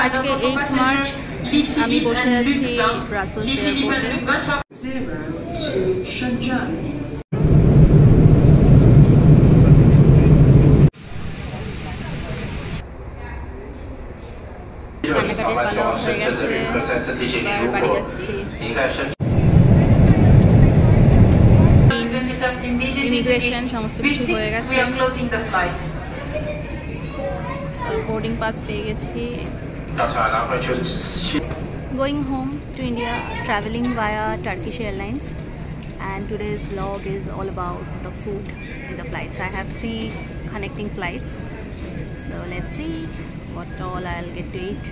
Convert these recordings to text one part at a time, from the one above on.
আজকে 8 মার্চ আমি বসে আছি ব্রাসেলস এয়ারপোর্টে। কান্নাকাটির পালাও হয়ে গেছে, এবার বাড়ি যাচ্ছি। ইমিগ্রেশন সমস্ত কিছু হয়ে গেছে, boarding pass পেয়ে গেছি। Going home to India, traveling via Turkish Airlines, and today's vlog is all about the food in the flights. I have 3 connecting flights, so let's see what all I'll get to eat.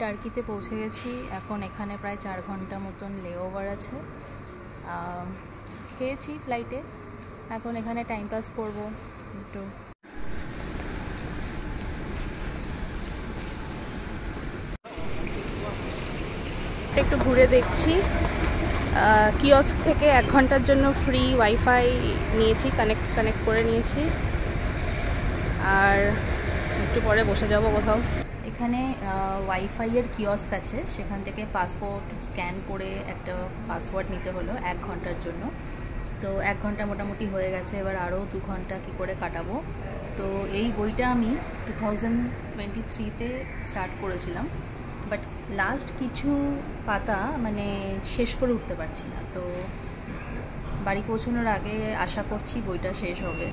টার্কিতে পৌঁছে গেছি। এখন এখানে প্রায় 4 ঘন্টা মতন layover আছে। খেয়েছি ফ্লাইটে, এখন এখানে টাইম পাস করবো একটু ঘুরে দেখছি। কিয়স্ক থেকে 1 ঘন্টার জন্য ফ্রি ওয়াইফাই নিয়েছি, কানেক্ট করে নিয়েছি, আর একটু পরে বসে যাব কোথাও। এখানে ওয়াইফাইয়ের কিয়স্ক আছে, সেখান থেকে পাসপোর্ট স্ক্যান করে একটা পাসওয়ার্ড নিতে হলো 1 ঘন্টার জন্য। তো 1 ঘন্টা মোটামুটি হয়ে গেছে, এবার আরও 2 ঘন্টা কী করে কাটাবো। তো এই বইটা আমি 2023-তে স্টার্ট করেছিলাম, বাট লাস্ট কিছু পাতা মানে শেষ করে উঠতে পারছি না। তো বাড়ি পৌঁছানোর আগে আশা করছি বইটা শেষ হবে।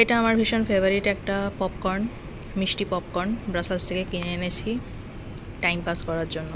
এটা আমার ভীষণ ফেভারিট একটা পপকর্ন, মিষ্টি পপকর্ন, ব্রাসেলস থেকে কিনে এনেছি টাইম পাস করার জন্য।